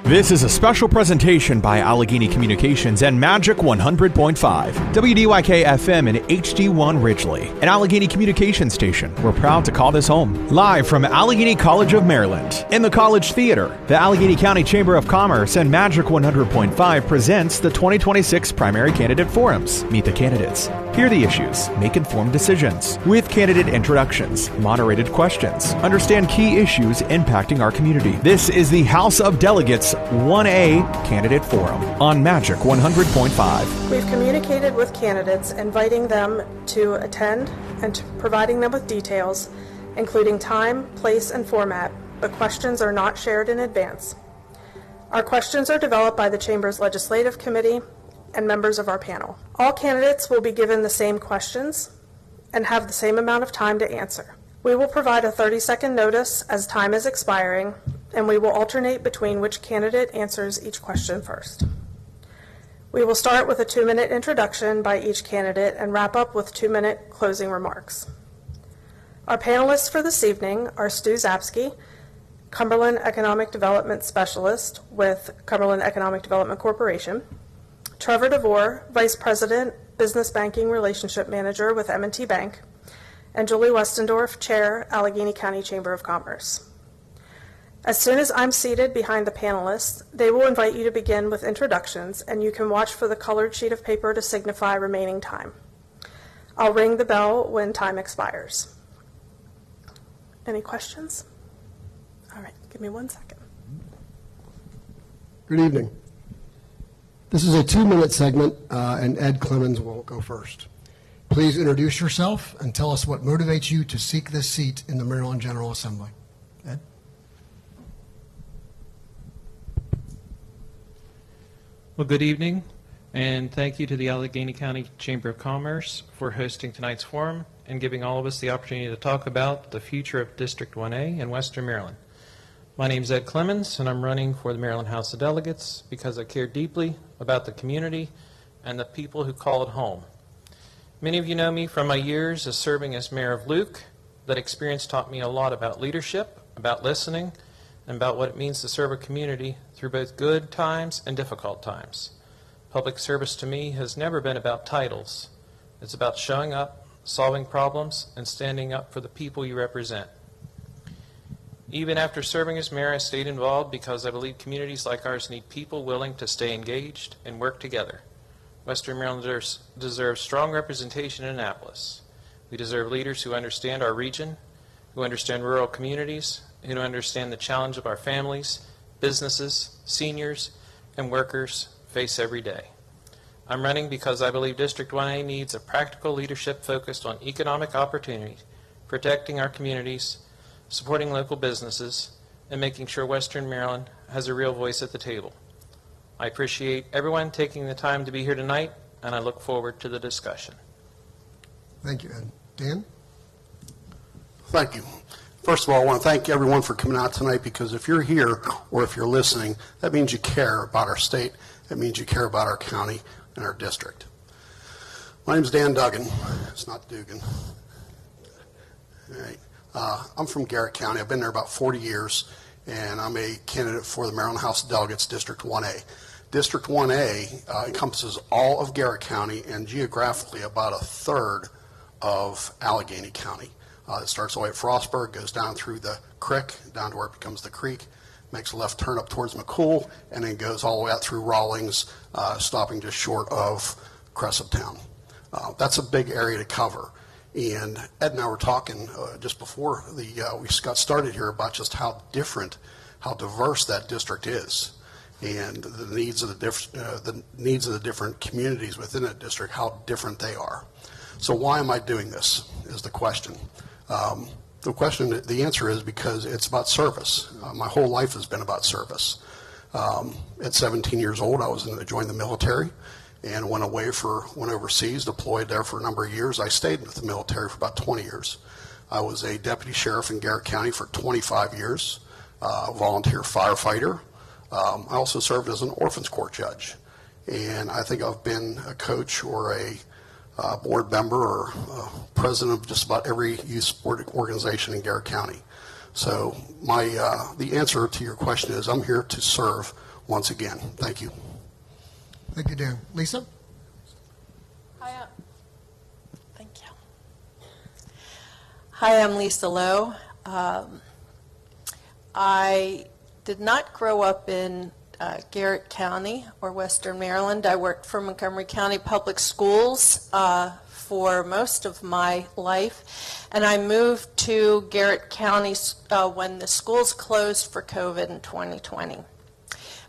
This is a special presentation by Allegany Communications and Magic 100.5, WDYK-FM and HD1 Ridgely, an Allegany Communications station. We're proud to call this home. Live from Allegany College of Maryland, in the College Theater, the Allegany County Chamber of Commerce and Magic 100.5 presents the 2026 Primary Candidate Forums. Meet the candidates, hear the issues, make informed decisions, with candidate introductions, moderated questions, understand key issues impacting our community. This is the House of Delegates 1A Candidate Forum on Magic 100.5. We've communicated with candidates, inviting them to attend and providing them with details, including time, place, and format, but questions are not shared in advance. Our questions are developed by the Chamber's Legislative Committee and members of our panel. All candidates will be given the same questions and have the same amount of time to answer. We will provide a 30-second notice as time is expiring, and we will alternate between which candidate answers each question first. We will start with a 2-minute introduction by each candidate and wrap up with 2-minute closing remarks. Our panelists for this evening are Stu Zapsky, Cumberland Economic Development Specialist with Cumberland Economic Development Corporation, Trevor DeVore, Vice President, Business Banking Relationship Manager with M&T Bank, and Julie Westendorf, Chair, Allegany County Chamber of Commerce. As soon as I'm seated behind the panelists, they will invite you to begin with introductions, and you can watch for the colored sheet of paper to signify remaining time. I'll ring the bell when time expires. Any questions? All right, give me 1 second. Good evening. This is a 2-minute segment, and Ed Clemons will go first. Please introduce yourself and tell us what motivates you to seek this seat in the Maryland General Assembly. Ed? Well, good evening, and thank you to the Allegany County Chamber of Commerce for hosting tonight's forum and giving all of us the opportunity to talk about the future of District 1A in Western Maryland. My name is Ed Clemons, and I'm running for the Maryland House of Delegates because I care deeply about the community and the people who call it home. Many of you know me from my years as serving as mayor of Luke. That experience taught me a lot about leadership, about listening, and about what it means to serve a community through both good times and difficult times. Public service to me has never been about titles. It's about showing up, solving problems, and standing up for the people you represent. Even after serving as mayor, I stayed involved because I believe communities like ours need people willing to stay engaged and work together. Western Marylanders deserve strong representation in Annapolis. We deserve leaders who understand our region, who understand rural communities, who understand the challenge of our families, businesses, seniors, and workers face every day. I'm running because I believe District 1A needs a practical leadership focused on economic opportunity, protecting our communities, supporting local businesses, and making sure Western Maryland has a real voice at the table. I appreciate everyone taking the time to be here tonight, and I look forward to the discussion. Thank you, Ed. Dan? Thank you. First of all, I want to thank everyone for coming out tonight, because if you're here or if you're listening, that means you care about our state. That means you care about our county and our district. My name is Dan Duggan. It's not Duggan. All right. I'm from Garrett County. I've been there about 40 years, and I'm a candidate for the Maryland House of Delegates, District 1A. District 1A encompasses all of Garrett County and geographically about a third of Allegany County. It starts away at Frostburg, goes down through the creek, down to where it becomes the creek, makes a left turn up towards McCool, and then goes all the way out through Rawlings, stopping just short of Cresaptown. That's a big area to cover. And Ed and I were talking just before we got started here about just how diverse that district is, and the needs of the different communities within that district, how different they are. So why am I doing this is the question. The answer is because it's about service. My whole life has been about service. At 17 years old, I joined the military and went overseas, deployed there for a number of years. I stayed with the military for about 20 years. I was a deputy sheriff in Garrett County for 25 years, volunteer firefighter. I also served as an orphans court judge. And I think I've been a coach or a board member or president of just about every youth sport organization in Garrett County. So the answer to your question is I'm here to serve once again. Thank you. Thank you, Dan. Lisa? Hi, thank you. Hi, I'm Lisa Lowe. I did not grow up in Garrett County or Western Maryland. I worked for Montgomery County Public Schools for most of my life, and I moved to Garrett County when the schools closed for COVID in 2020.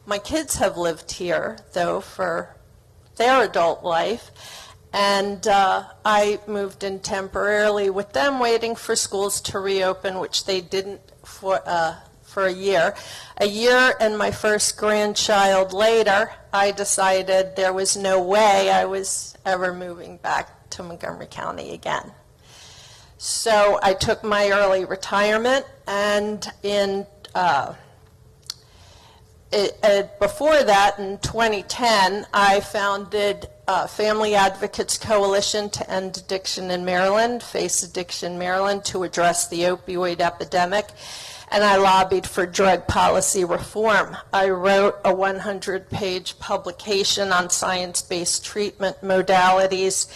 My kids have lived here, though, for their adult life, and I moved in temporarily with them, waiting for schools to reopen, which they didn't for a year. A year and my first grandchild later, I decided there was no way I was ever moving back to Montgomery County again. So I took my early retirement, and before that, in 2010, I founded Family Advocates Coalition to End Addiction in Maryland, Face Addiction Maryland, to address the opioid epidemic, and I lobbied for drug policy reform. I wrote a 100-page publication on science-based treatment modalities,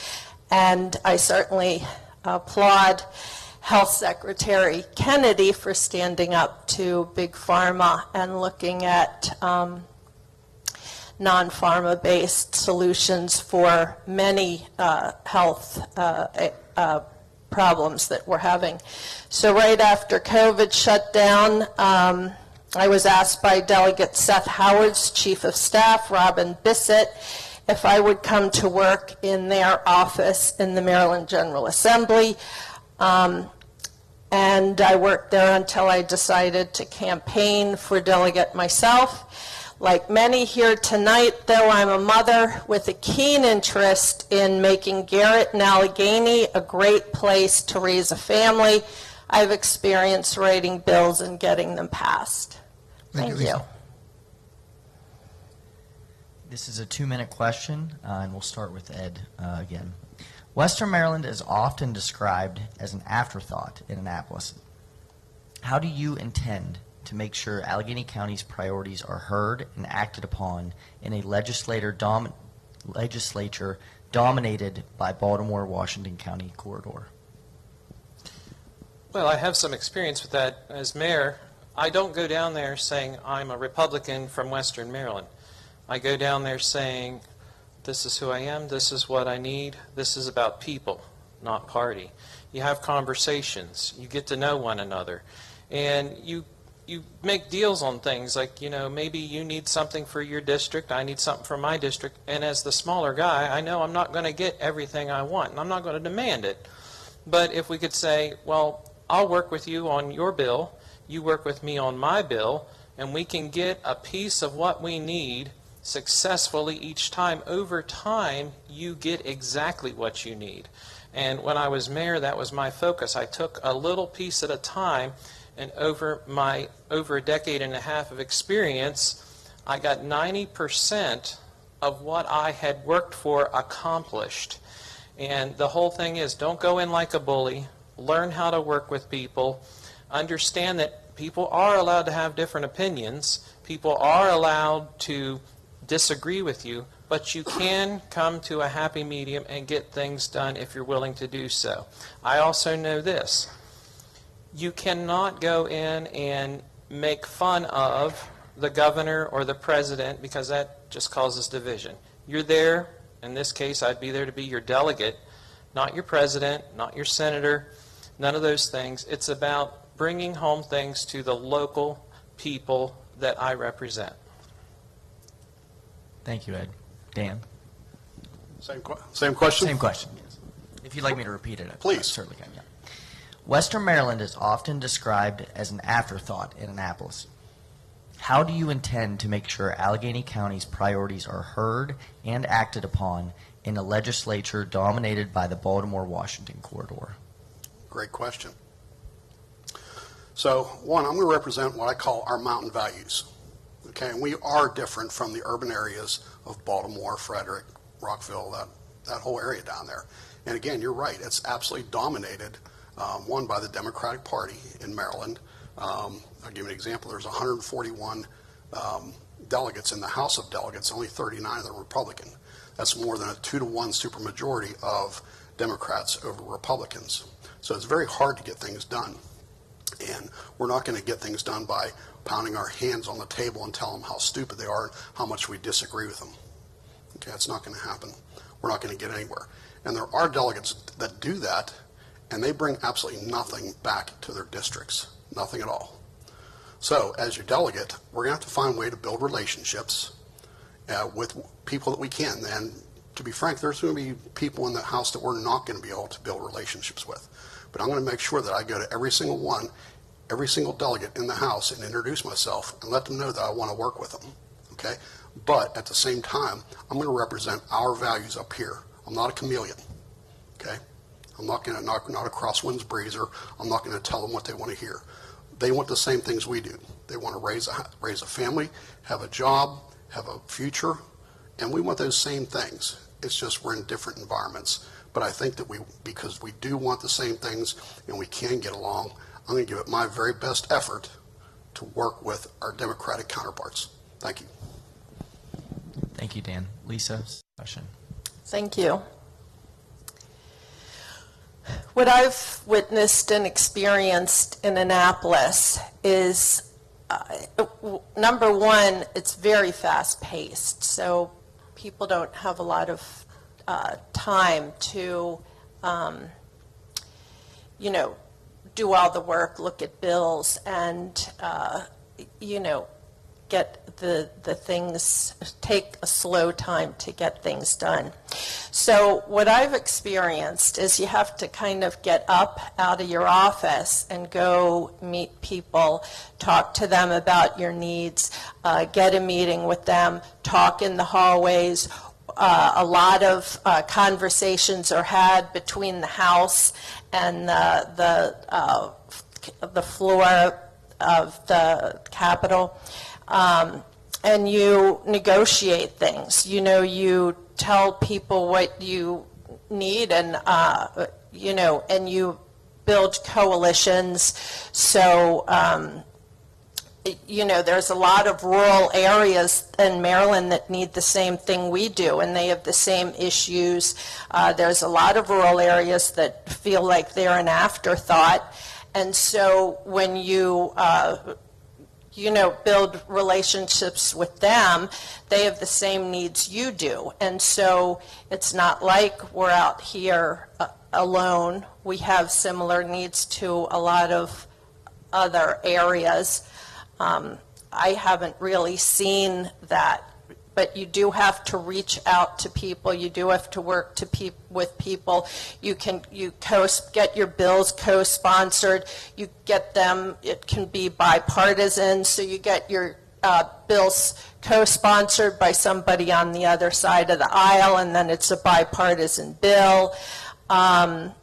and I certainly applaud Health Secretary Kennedy for standing up to Big Pharma and looking at non-pharma based solutions for many health problems that we're having. So right after COVID shut down, I was asked by Delegate Seth Howard's Chief of Staff, Robin Bissett, if I would come to work in their office in the Maryland General Assembly. And I worked there until I decided to campaign for delegate myself. Like many here tonight, though, I'm a mother with a keen interest in making Garrett and Allegany a great place to raise a family. I've experienced writing bills and getting them passed. Thank you. This is a 2-minute question, and we'll start with Ed again. Western Maryland is often described as an afterthought in Annapolis. How do you intend to make sure Allegany County's priorities are heard and acted upon in a legislature dominated by Baltimore-Washington County corridor? Well, I have some experience with that as mayor. I don't go down there saying I'm a Republican from Western Maryland. I go down there saying, this is who I am, this is what I need, this is about people, not party. You have conversations, you get to know one another, and you make deals on things like, maybe you need something for your district, I need something for my district, and as the smaller guy, I know I'm not going to get everything I want, and I'm not going to demand it. But if we could say, well, I'll work with you on your bill, you work with me on my bill, and we can get a piece of what we need successfully each time. Over time, you get exactly what you need. And when I was mayor, that was my focus. I took a little piece at a time, and over a decade and a half of experience, I got 90% of what I had worked for accomplished. And the whole thing is, don't go in like a bully. Learn how to work with people. Understand that people are allowed to have different opinions. People are allowed to disagree with you, but you can come to a happy medium and get things done if you're willing to do so. I also know this. You cannot go in and make fun of the governor or the president, because that just causes division. You're there, in this case I'd be there to be your delegate, not your president, not your senator, none of those things. It's about bringing home things to the local people that I represent. Thank you, Ed. Dan? Same question? Same question, yes. If you'd like me to repeat it, please. I certainly can, yeah. Western Maryland is often described as an afterthought in Annapolis. How do you intend to make sure Allegany County's priorities are heard and acted upon in a legislature dominated by the Baltimore-Washington corridor? Great question. So, one, I'm going to represent what I call our mountain values. Okay, and we are different from the urban areas of Baltimore, Frederick, Rockville, that whole area down there. And again, you're right, it's absolutely dominated, one, by the Democratic Party in Maryland. I'll give you an example. There's 141 delegates in the House of Delegates, only 39 of them are Republican. That's more than a 2-to-1 supermajority of Democrats over Republicans. So it's very hard to get things done. And we're not going to get things done by pounding our hands on the table and telling them how stupid they are and how much we disagree with them. Okay, that's not going to happen. We're not going to get anywhere. And there are delegates that do that, and they bring absolutely nothing back to their districts, nothing at all. So as your delegate, we're going to have to find a way to build relationships with people that we can. And to be frank, there's going to be people in the House that we're not going to be able to build relationships with. But I'm going to make sure that I go to every single one, every single delegate in the House and introduce myself and let them know that I want to work with them. Okay? But at the same time, I'm going to represent our values up here. I'm not a chameleon. Okay? I'm not going to not a crosswinds breezer. I'm not going to tell them what they want to hear. They want the same things we do. They want to raise a family, have a job, have a future, and we want those same things. It's just we're in different environments. But I think that because we do want the same things and we can get along, I'm going to give it my very best effort to work with our Democratic counterparts. Thank you. Thank you, Dan. Lisa, question. Thank you. What I've witnessed and experienced in Annapolis is, number one, it's very fast-paced, so people don't have a lot of time to, do all the work, look at bills, and, get the things, take a slow time to get things done. So what I've experienced is you have to kind of get up out of your office and go meet people, talk to them about your needs, get a meeting with them, talk in the hallways. A lot of conversations are had between the House and the floor of the Capitol. And you negotiate things. You tell people what you need, and and you build coalitions. So there's a lot of rural areas in Maryland that need the same thing we do, and they have the same issues. There's a lot of rural areas that feel like they're an afterthought, and so when you build relationships with them, they have the same needs you do. And so it's not like we're out here alone. We have similar needs to a lot of other areas. I haven't really seen that, but you do have to reach out to people. You do have to work with people. You get your bills co-sponsored. You get them. It can be bipartisan. So you get your bills co-sponsored by somebody on the other side of the aisle, and then it's a bipartisan bill. And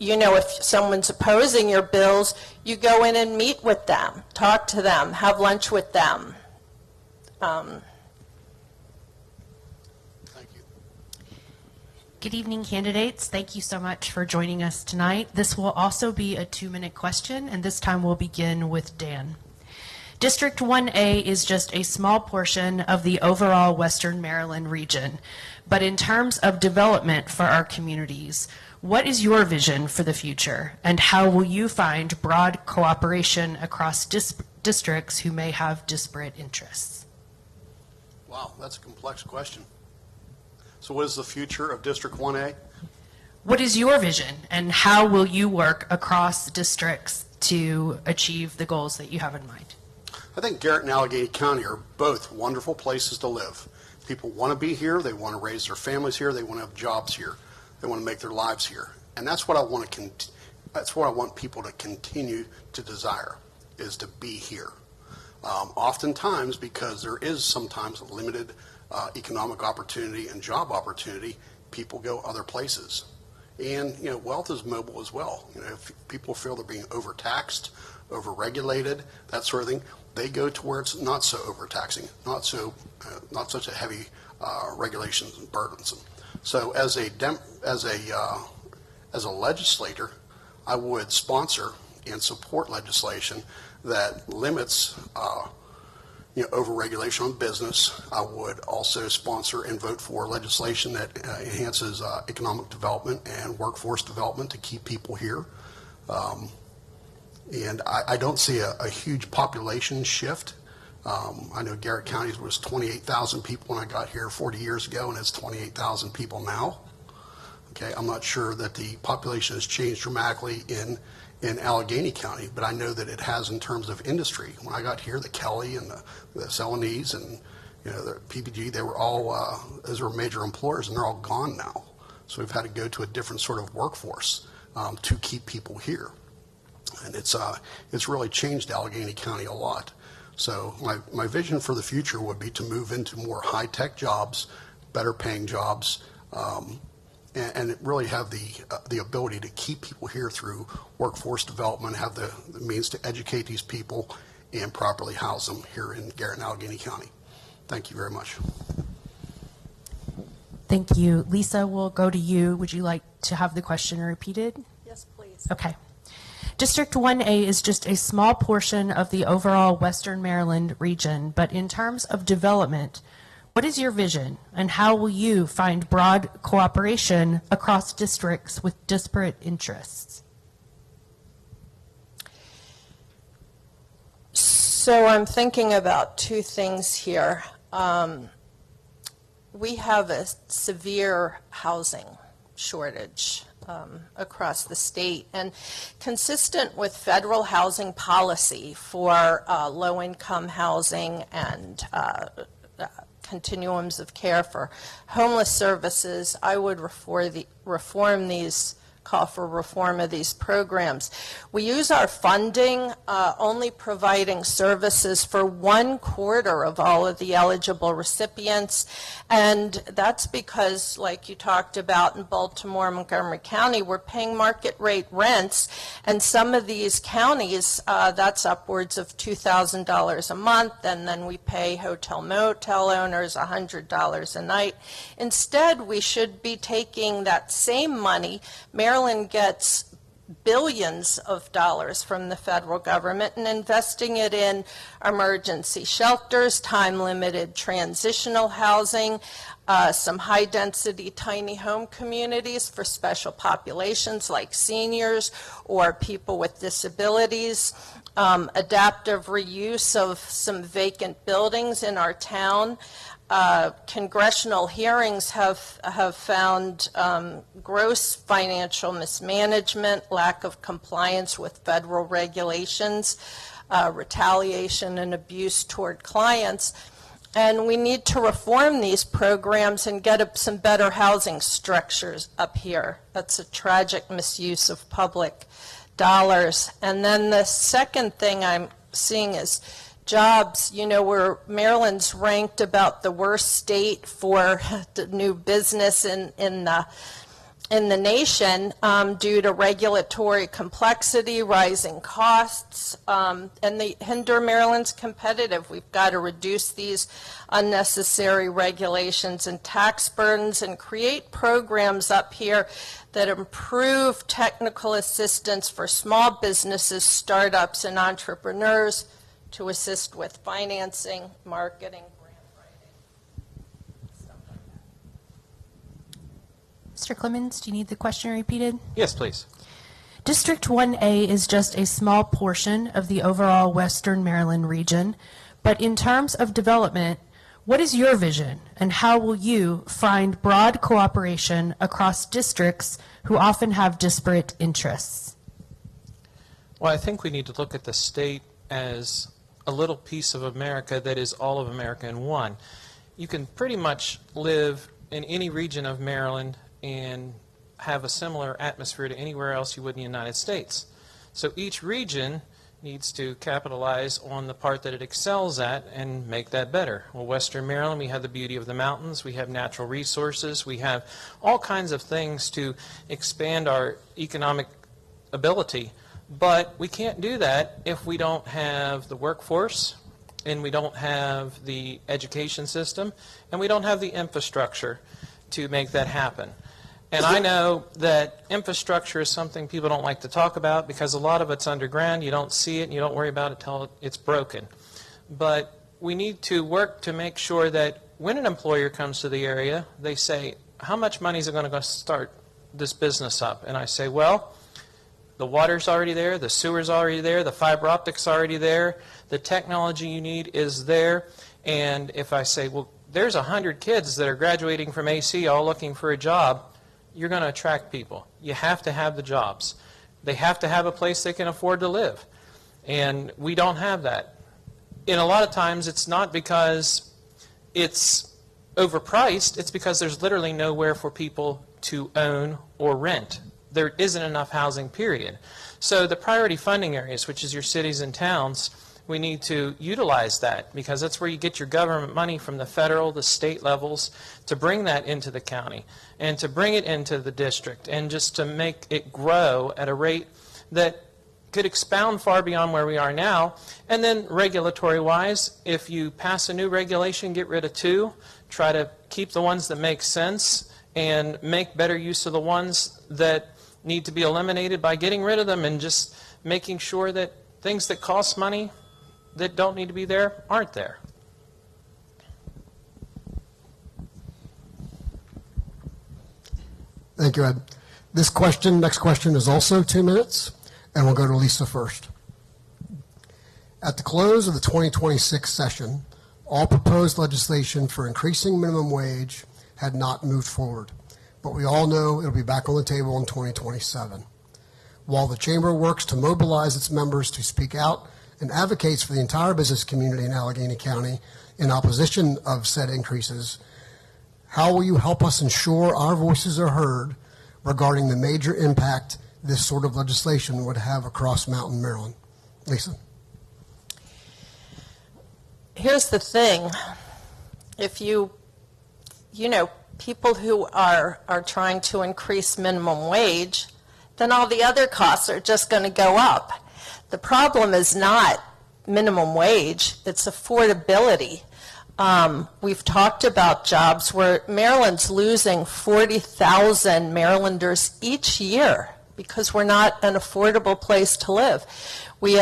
if someone's opposing your bills, you go in and meet with them, talk to them, have lunch with them. Good evening, candidates. Thank you so much for joining us tonight. This will also be a 2-minute question, and this time we'll begin with Dan. District 1A is just a small portion of the overall Western Maryland region, but in terms of development for our communities, what is your vision for the future, and how will you find broad cooperation across districts who may have disparate interests? Wow, that's a complex question. So what is the future of District 1A? What is your vision, and how will you work across districts to achieve the goals that you have in mind? I think Garrett and Allegany County are both wonderful places to live. People want to be here. They want to raise their families here. They want to have jobs here. They want to make their lives here. And that's what I want that's what I want people to continue to desire, is to be here. Oftentimes, because there is sometimes limited economic opportunity and job opportunity, people go other places. And, wealth is mobile as well. If people feel they're being overtaxed, overregulated, that sort of thing, they go to where it's not so overtaxing, not such a heavy regulations and burdensome. So as a legislator, I would sponsor and support legislation that limits over-regulation on business. I would also sponsor and vote for legislation that enhances economic development and workforce development to keep people here. And I don't see a huge population shift. I know Garrett County was 28,000 people when I got here 40 years ago, and it's 28,000 people now. Okay, I'm not sure that the population has changed dramatically in Allegany County, but I know that it has in terms of industry. When I got here, the Kelly and the Celanese and the PPG, they were all those were major employers, and they're all gone now. So we've had to go to a different sort of workforce to keep people here, and it's really changed Allegany County a lot. So my vision for the future would be to move into more high-tech jobs, better paying jobs, and really have the ability to keep people here through workforce development, have the means to educate these people and properly house them here in Garrett and Allegany County. Thank you very much. Thank you. Lisa, we'll go to you. Would you like to have the question repeated? Yes, please. Okay. District 1A is just a small portion of the overall Western Maryland region, but in terms of development, what is your vision, and how will you find broad cooperation across districts with disparate interests? So I'm thinking about two things here. We have a severe housing shortage across the state, and consistent with federal housing policy for low-income housing and continuums of care for homeless services, I would call for reform of these programs. We use our funding only providing services for 1/4 of all of the eligible recipients, and that's because, like you talked about in Baltimore, Montgomery County, we're paying market rate rents, and some of these counties, that's upwards of $2,000 a month, and then we pay hotel motel owners $100 a night. Instead, we should be taking that same money. Maryland gets billions of dollars from the federal government and investing it in emergency shelters, time-limited transitional housing, some high-density tiny home communities for special populations like seniors or people with disabilities, adaptive reuse of some vacant buildings in our town. Congressional hearings have found gross financial mismanagement, lack of compliance with federal regulations, retaliation and abuse toward clients. And we need to reform these programs and get some better housing structures up here. That's a tragic misuse of public dollars. And then the second thing I'm seeing is jobs. Maryland's ranked about the worst state for new business in the nation due to regulatory complexity, rising costs, and they hinder Maryland's competitive. We've got to reduce these unnecessary regulations and tax burdens and create programs up here that improve technical assistance for small businesses, startups, and entrepreneurs to assist with financing, marketing, grant writing, stuff like that. Mr. Clemons, do you need the question repeated? Yes, please. District 1A is just a small portion of the overall Western Maryland region, but in terms of development, what is your vision, and how will you find broad cooperation across districts who often have disparate interests? Well, I think we need to look at the state as a little piece of America that is all of America in one. You can pretty much live in any region of Maryland and have a similar atmosphere to anywhere else you would in the United States. So each region needs to capitalize on the part that it excels at and make that better. Well, Western Maryland, we have the beauty of the mountains, we have natural resources, we have all kinds of things to expand our economic ability. But we can't do that if we don't have the workforce, and we don't have the education system, and we don't have the infrastructure to make that happen. And I know that infrastructure is something people don't like to talk about because a lot of it's underground. You don't see it and you don't worry about it until it's broken. But we need to work to make sure that when an employer comes to the area, they say, how much money is it going to start this business up? And I say, well, the water's already there, the sewer's already there, the fiber optic's already there, the technology you need is there. And if I say, well, there's 100 kids that are graduating from AC all looking for a job, you're going to attract people. You have to have the jobs. They have to have a place they can afford to live. And we don't have that. And a lot of times it's not because it's overpriced, it's because there's literally nowhere for people to own or rent. There isn't enough housing, period. So the priority funding areas, which is your cities and towns, we need to utilize that, because that's where you get your government money from the federal, the state levels, to bring that into the county and to bring it into the district and just to make it grow at a rate that could expound far beyond where we are now. And then regulatory-wise, if you pass a new regulation, get rid of two, try to keep the ones that make sense and make better use of the ones that need to be eliminated by getting rid of them, and just making sure that things that cost money that don't need to be there aren't there. Thank you, Ed. Next question is also 2 minutes, and we'll go to Lisa first. At the close of the 2026 session, all proposed legislation for increasing minimum wage had not moved forward, but we all know it'll be back on the table in 2027. While the Chamber works to mobilize its members to speak out and advocates for the entire business community in Allegany County in opposition of said increases, how will you help us ensure our voices are heard regarding the major impact this sort of legislation would have across Mountain Maryland? Lisa. Here's the thing. If you know, people who are trying to increase minimum wage, then all the other costs are just going to go up. The problem is not minimum wage, it's affordability. We've talked about jobs where Maryland's losing 40,000 Marylanders each year because we're not an affordable place to live. We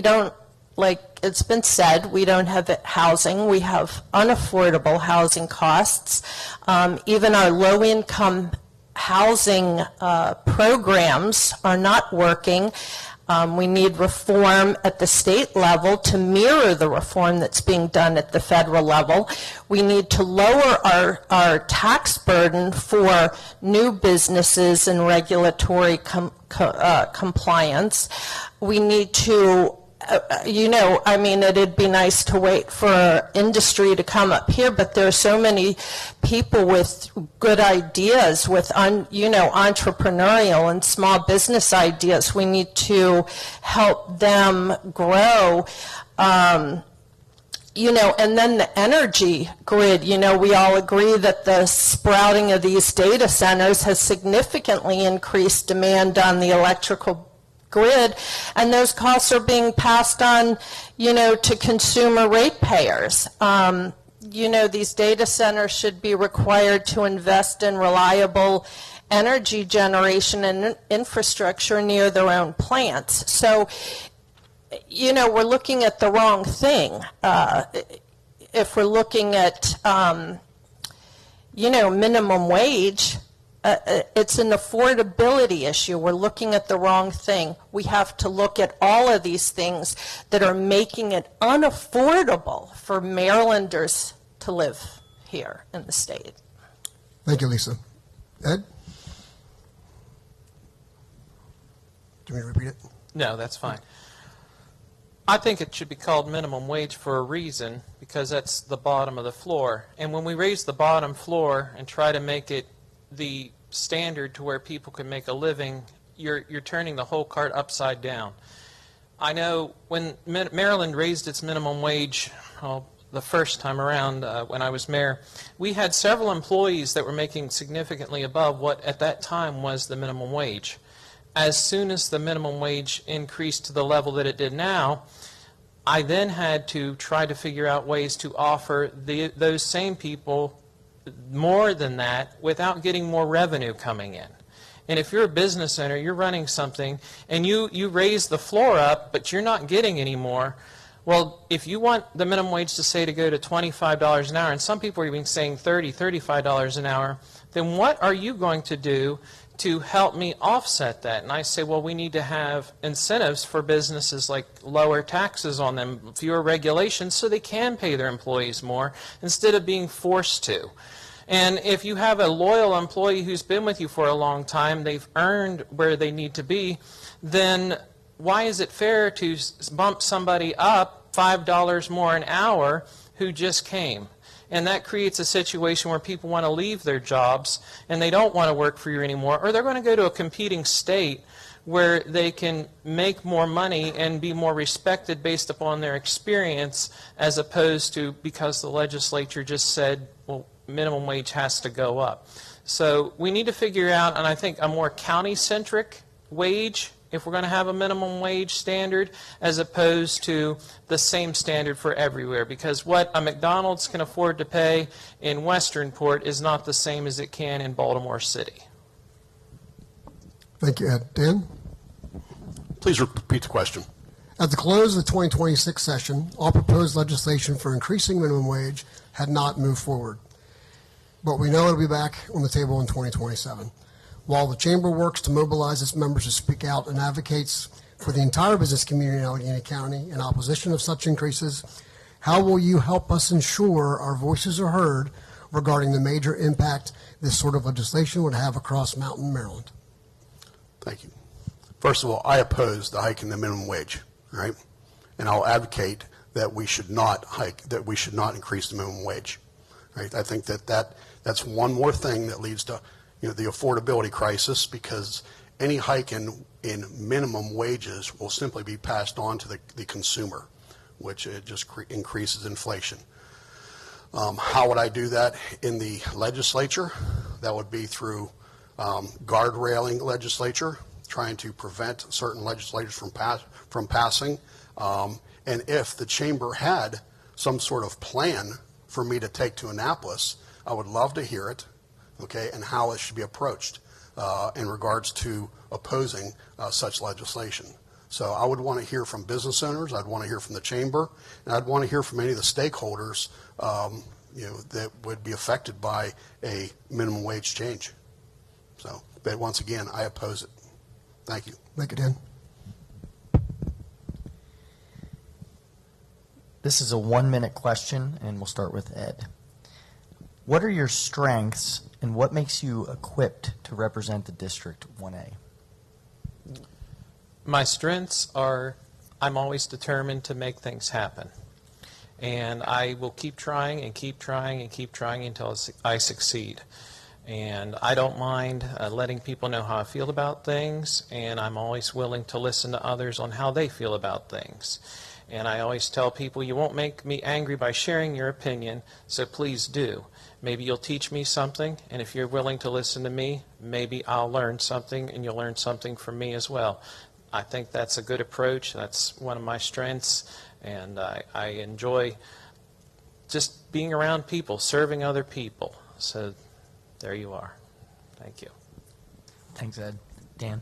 don't, like it's been said, we don't have housing. We have unaffordable housing costs. Even our low-income housing programs are not working. We need reform at the state level to mirror the reform that's being done at the federal level. We need to lower our tax burden for new businesses and regulatory compliance. We need to it'd be nice to wait for industry to come up here, but there are so many people with good ideas, with entrepreneurial and small business ideas. We need to help them grow. And then the energy grid, we all agree that the sprouting of these data centers has significantly increased demand on the electrical grid, and those costs are being passed on, to consumer ratepayers. These data centers should be required to invest in reliable energy generation and infrastructure near their own plants. So, we're looking at the wrong thing. If we're looking at, minimum wage, it's an affordability issue. We're looking at the wrong thing. We have to look at all of these things that are making it unaffordable for Marylanders to live here in the state. Thank you, Lisa. Ed? Do you want me to repeat it? No, that's fine. I think it should be called minimum wage for a reason, because that's the bottom of the floor. And when we raise the bottom floor and try to make it the standard to where people can make a living, you're turning the whole cart upside down. I know when Maryland raised its minimum wage, the first time around when I was mayor, we had several employees that were making significantly above what at that time was the minimum wage. As soon as the minimum wage increased to the level that it did now, I then had to try to figure out ways to offer those same people more than that without getting more revenue coming in. And if you're a business owner, you're running something, and you raise the floor up, but you're not getting any more, Well, if you want the minimum wage to say to go to $25 an hour, and some people are even saying $30, $35 an hour, then what are you going to do to help me offset that? And I say, well, we need to have incentives for businesses, like lower taxes on them, fewer regulations, so they can pay their employees more instead of being forced to. And if you have a loyal employee who's been with you for a long time, they've earned where they need to be, then why is it fair to bump somebody up $5 more an hour who just came? And that creates a situation where people want to leave their jobs and they don't want to work for you anymore, or they're going to go to a competing state where they can make more money and be more respected based upon their experience, as opposed to because the legislature just said, well, minimum wage has to go up. So we need to figure out, and I think a more county-centric wage, if we're going to have a minimum wage standard, as opposed to the same standard for everywhere. Because what a McDonald's can afford to pay in Westernport is not the same as it can in Baltimore City. Thank you, Ed. Dan? Please repeat the question. At the close of the 2026 session, all proposed legislation for increasing minimum wage had not moved forward. But we know it'll be back on the table in 2027. While the Chamber works to mobilize its members to speak out and advocates for the entire business community in Allegheny County in opposition of such increases, how will you help us ensure our voices are heard regarding the major impact this sort of legislation would have across Mountain Maryland? Thank you. First of all, I oppose the hike in the minimum wage, right? And I'll advocate that we should not hike, that we should not increase the minimum wage, right? I think that's one more thing that leads to the affordability crisis, because any hike in minimum wages will simply be passed on to the consumer, which it just increases inflation. How would I do that in the legislature? That would be through guardrailing legislature, trying to prevent certain legislators from passing. And if the Chamber had some sort of plan for me to take to Annapolis, I would love to hear it. Okay, and how it should be approached in regards to opposing such legislation. So I would want to hear from business owners, I'd want to hear from the Chamber, and I'd want to hear from any of the stakeholders that would be affected by a minimum wage change. So, but once again, I oppose it. Thank you. Thank you, Dan. This is a 1-minute question, and we'll start with Ed. What are your strengths and what makes you equipped to represent the District 1A? My strengths are I'm always determined to make things happen. And I will keep trying and keep trying and keep trying until I succeed. And I don't mind letting people know how I feel about things, and I'm always willing to listen to others on how they feel about things. And I always tell people, you won't make me angry by sharing your opinion, so please do. Maybe you'll teach me something, and if you're willing to listen to me, maybe I'll learn something, and you'll learn something from me as well. I think that's a good approach. That's one of my strengths, and I enjoy just being around people, serving other people. So there you are. Thank you. Thanks, Ed. Dan?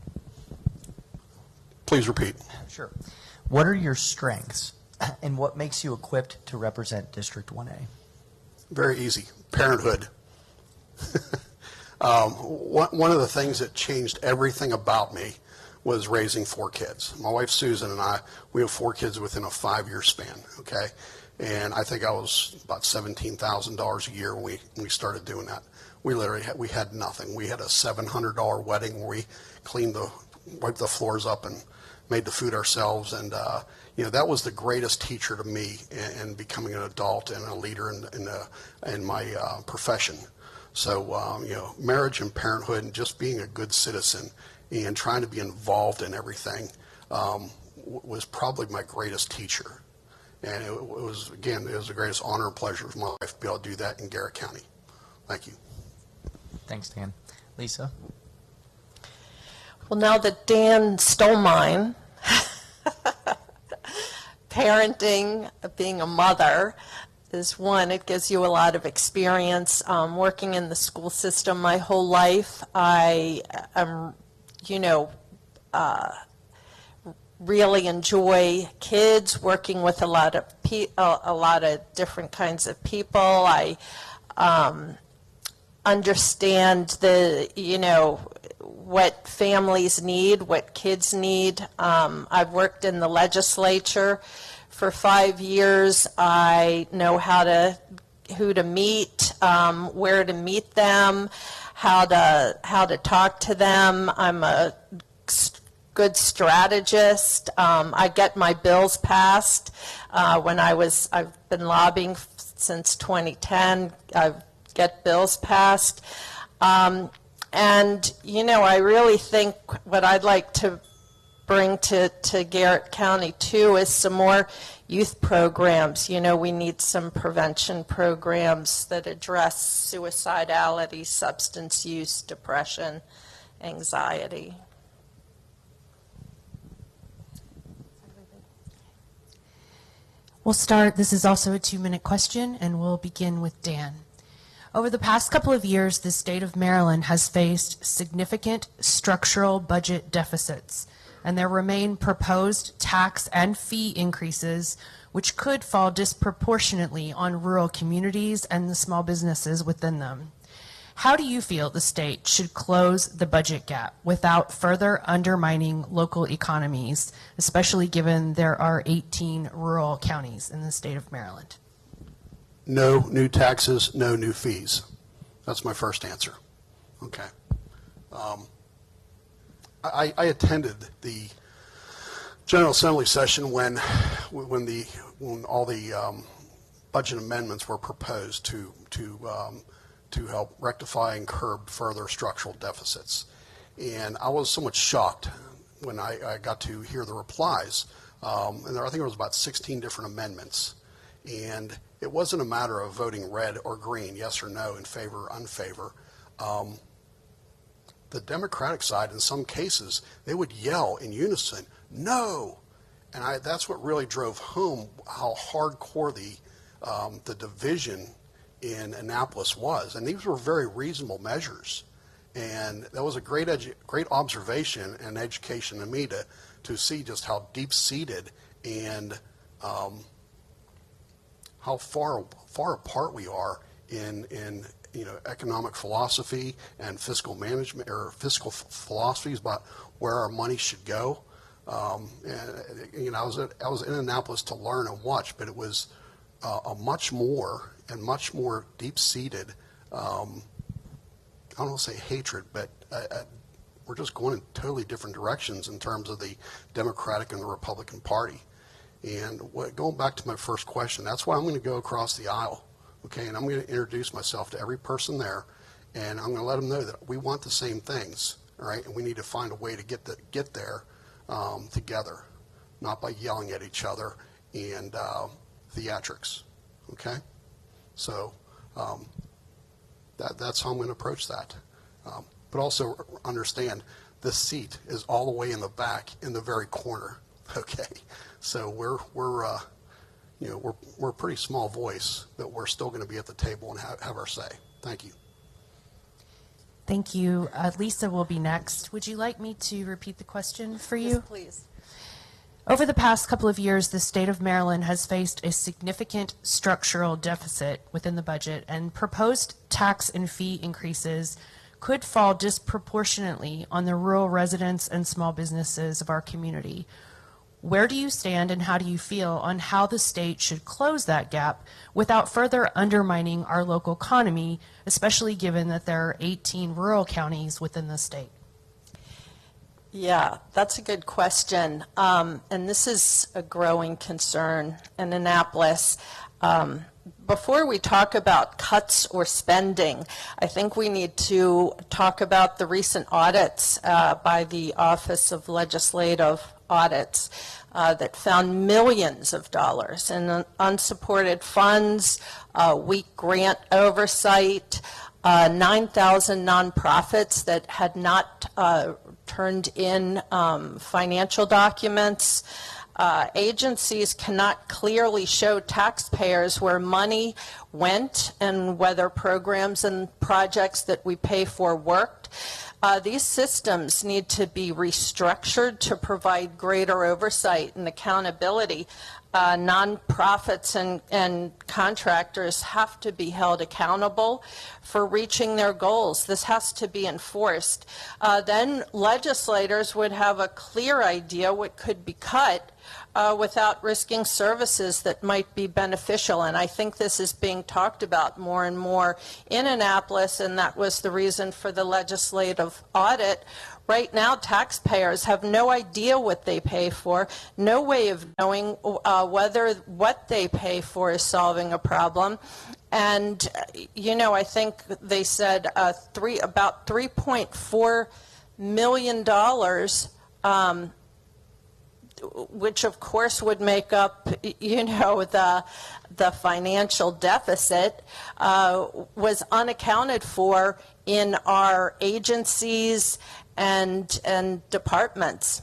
Please repeat. Sure. What are your strengths, and what makes you equipped to represent District 1A? Very easy. Parenthood. One of the things that changed everything about me was raising 4 kids. My wife Susan and I, we have 4 kids within a 5-year span, okay? And I think I was about $17,000 a year when we started doing that. We literally had nothing. We had a $700 wedding where we wiped the floors up and made the food ourselves, and that was the greatest teacher to me in becoming an adult and a leader in my profession. So marriage and parenthood and just being a good citizen and trying to be involved in everything was probably my greatest teacher. And it was the greatest honor and pleasure of my life to be able to do that in Garrett County. Thank you. Thanks, Dan. Lisa? Well, now that Dan stole mine, parenting, being a mother is one. It gives you a lot of experience. Working in the school system my whole life, I am, really enjoy kids, working with a lot of different kinds of people. I understand what families need, what kids need. I've worked in the legislature for 5 years. I know who to meet, where to meet them, how to talk to them. I'm a good strategist. I get my bills passed. I've been lobbying since 2010. I get bills passed. And, I really think what I'd like to bring to Garrett County, too, is some more youth programs. We need some prevention programs that address suicidality, substance use, depression, anxiety. We'll start. This is also a 2-minute question, and we'll begin with Dan. Over the past couple of years, the state of Maryland has faced significant structural budget deficits, and there remain proposed tax and fee increases which could fall disproportionately on rural communities and the small businesses within them. How do you feel the state should close the budget gap without further undermining local economies, especially given there are 18 rural counties in the state of Maryland? No new taxes, no new fees. That's my first answer. Okay. I attended the General Assembly session when all the budget amendments were proposed to help rectify and curb further structural deficits. And I was somewhat shocked when I got to hear the replies. I think there was about 16 different amendments. And it wasn't a matter of voting red or green, yes or no, in favor or unfavor. The Democratic side, in some cases, they would yell in unison, no. And that's what really drove home how hardcore the division in Annapolis was. And these were very reasonable measures. And that was a great observation and education to me to see just how deep-seated and how far apart we are in economic philosophy and fiscal management or fiscal philosophies about where our money should go. And I was in Annapolis to learn and watch, but it was a much more deep-seated, I don't want to say hatred, but we're just going in totally different directions in terms of the Democratic and the Republican Party. And going back to my first question, that's why I'm going to go across the aisle, okay? And I'm going to introduce myself to every person there, and I'm going to let them know that we want the same things, all right? And we need to find a way to get there together, not by yelling at each other and theatrics, okay? So that's how I'm going to approach that. But also understand this seat is all the way in the back, in the very corner, okay? So we're a pretty small voice, but we're still going to be at the table and have our say. Thank you. Thank you. Lisa will be next. Would you like me to repeat the question for you? Yes, please. Over the past couple of years, the state of Maryland has faced a significant structural deficit within the budget, and proposed tax and fee increases could fall disproportionately on the rural residents and small businesses of our community. Where do you stand and how do you feel on how the state should close that gap without further undermining our local economy, especially given that there are 18 rural counties within the state? Yeah, that's a good question. And this is a growing concern in Annapolis. Before we talk about cuts or spending, I think we need to talk about the recent audits by the Office of Legislative Audits that found millions of dollars in unsupported funds, weak grant oversight, 9,000 nonprofits that had not turned in financial documents. Agencies cannot clearly show taxpayers where money went and whether programs and projects that we pay for worked. These systems need to be restructured to provide greater oversight and accountability. Nonprofits and contractors have to be held accountable for reaching their goals. This has to be enforced. Then legislators would have a clear idea what could be cut without risking services that might be beneficial. And I think this is being talked about more and more in Annapolis, and that was the reason for the legislative audit. Right now, taxpayers have no idea what they pay for, no way of knowing whether what they pay for is solving a problem. And, you know, I think they said about $3.4 million, which of course would make up, you know, the financial deficit, was unaccounted for in our agencies and departments.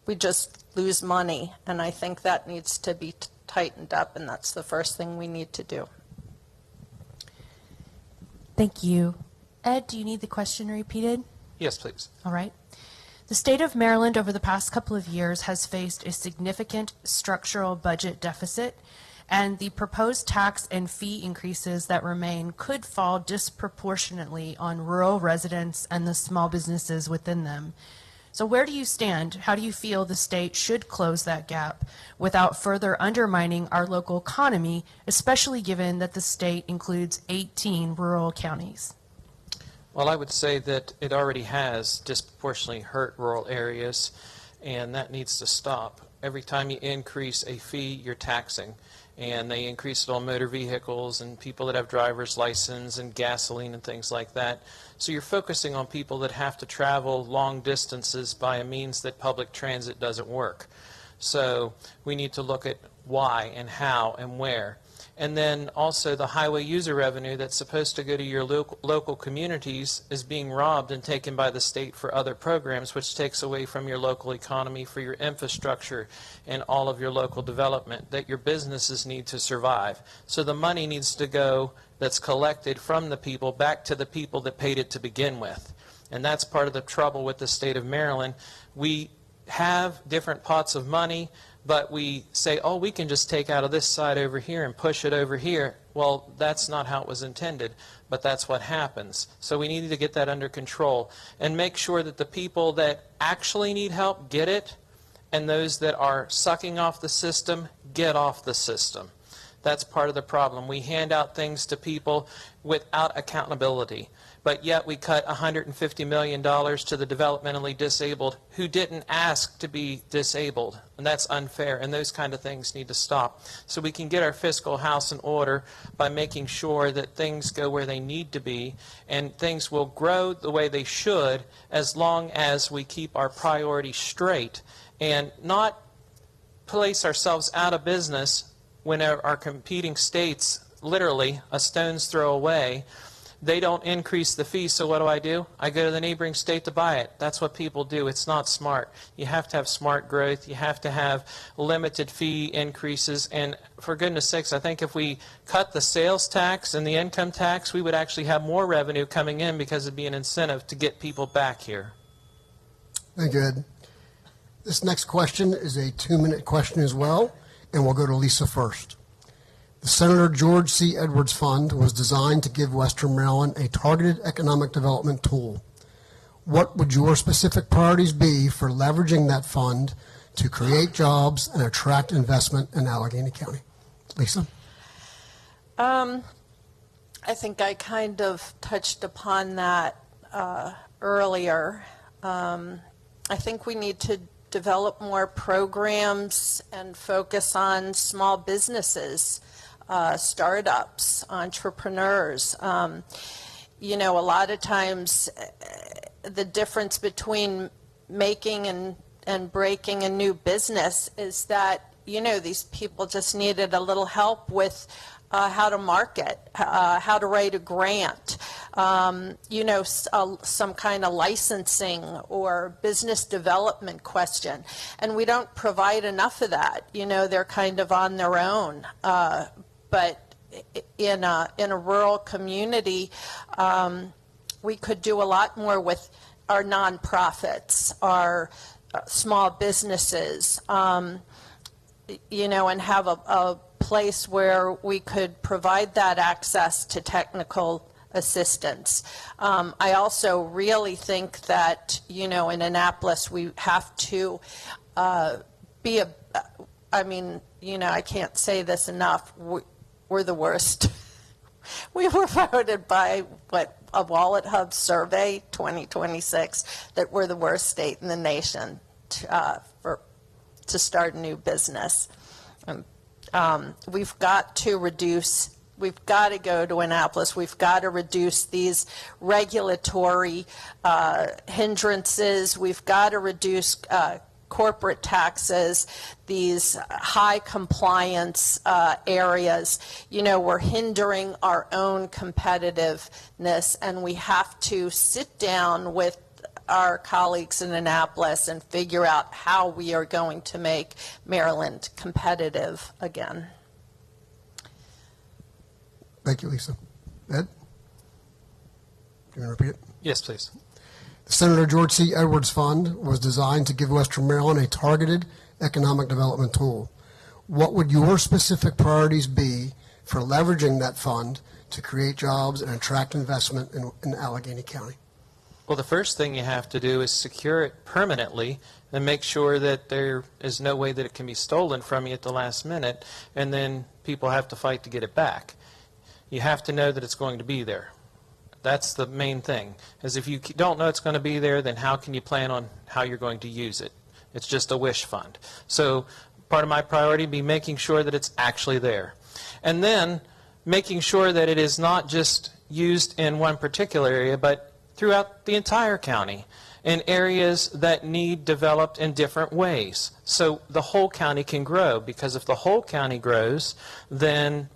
We just lose money, and I think that needs to be tightened up, and that's the first thing we need to do. Thank you. Ed, do you need the question repeated? Yes, please. All right. The state of Maryland over the past couple of years has faced a significant structural budget deficit, and the proposed tax and fee increases that remain could fall disproportionately on rural residents and the small businesses within them. So where do you stand? How do you feel the state should close that gap without further undermining our local economy, especially given that the state includes 18 rural counties? Well, I would say that it already has disproportionately hurt rural areas, and that needs to stop. Every time you increase a fee, you're taxing. And they increase it on motor vehicles and people that have driver's license and gasoline and things like that. So you're focusing on people that have to travel long distances by a means that public transit doesn't work. So we need to look at why and how and where. And then also the highway user revenue that's supposed to go to your local communities is being robbed and taken by the state for other programs, which takes away from your local economy for your infrastructure and all of your local development that your businesses need to survive. So the money needs to go that's collected from the people back to the people that paid it to begin with. And that's part of the trouble with the state of Maryland. We have different pots of money, but we say, oh, we can just take out of this side over here and push it over here. Well, that's not how it was intended, but that's what happens. So we need to get that under control and make sure that the people that actually need help get it, and those that are sucking off the system get off the system. That's part of the problem. We hand out things to people without accountability, but yet we cut $150 million to the developmentally disabled who didn't ask to be disabled, and that's unfair, and those kind of things need to stop. So we can get our fiscal house in order by making sure that things go where they need to be, and things will grow the way they should as long as we keep our priorities straight and not place ourselves out of business when our competing states, literally a stone's throw away, they don't increase the fee. So what do? I go to the neighboring state to buy it. That's what people do. It's not smart. You have to have smart growth. You have to have limited fee increases. And for goodness sakes, I think if we cut the sales tax and the income tax, we would actually have more revenue coming in because it'd be an incentive to get people back here. Very good. This next question is a 2-minute question as well, and we'll go to Lisa first. The Senator George C. Edwards Fund was designed to give Western Maryland a targeted economic development tool. What would your specific priorities be for leveraging that fund to create jobs and attract investment in Allegany County? Lisa? I think I kind of touched upon that earlier. I think we need to develop more programs and focus on small businesses, startups, entrepreneurs. You know, a lot of times the difference between making and breaking a new business is that, you know, these people just needed a little help with how to market, how to write a grant, you know, some kind of licensing or business development question. And we don't provide enough of that. You know, they're kind of on their own. But in a rural community, we could do a lot more with our nonprofits, our small businesses, you know, and have a place where we could provide that access to technical assistance. I also really think that, you know, in Annapolis, we have to be I mean, you know, I can't say this enough. We're the worst. We were voted by, a Wallet Hub survey 2026 that we're the worst state in the nation to start a new business. We've got to reduce, we've got to go to Annapolis, we've got to reduce these regulatory hindrances, we've got to reduce corporate taxes, these high compliance areas. You know, we're hindering our own competitiveness, and we have to sit down with our colleagues in Annapolis and figure out how we are going to make Maryland competitive again. Thank you, Lisa. Ed? Do you want to repeat it? Yes, please. The Senator George C. Edwards Fund was designed to give Western Maryland a targeted economic development tool. What would your specific priorities be for leveraging that fund to create jobs and attract investment in Allegany County? Well, the first thing you have to do is secure it permanently and make sure that there is no way that it can be stolen from you at the last minute, and then people have to fight to get it back. You have to know that it's going to be there. That's the main thing, is if you don't know it's going to be there, then how can you plan on how you're going to use it? It's just a wish fund. So part of my priority would be making sure that it's actually there. And then making sure that it is not just used in one particular area, but throughout the entire county in areas that need developed in different ways. So the whole county can grow, because if the whole county grows, then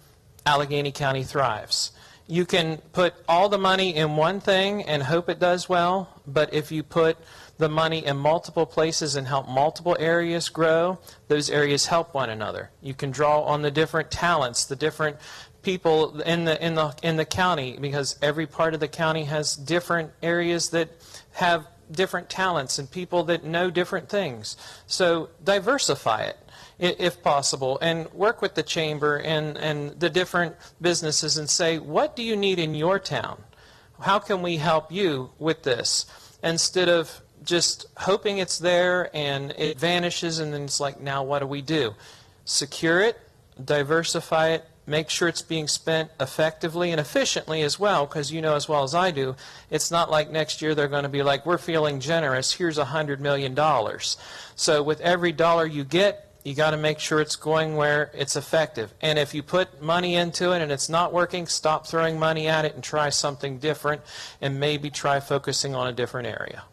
Allegany County thrives. You can put all the money in one thing and hope it does well, but if you put the money in multiple places and help multiple areas grow, those areas help one another. You can draw on the different talents, the different people in the county, because every part of the county has different areas that have different talents and people that know different things. So diversify it, if possible, and work with the chamber and the different businesses and say, what do you need in your town? How can we help you with this? Instead of just hoping it's there and it vanishes and then it's like, now what do we do? Secure it, diversify it, make sure it's being spent effectively and efficiently as well, because you know as well as I do, it's not like next year they're going to be like, we're feeling generous, here's $100 million. So with every dollar you get, you got to make sure it's going where it's effective. And if you put money into it and it's not working, stop throwing money at it and try something different, and maybe try focusing on a different area.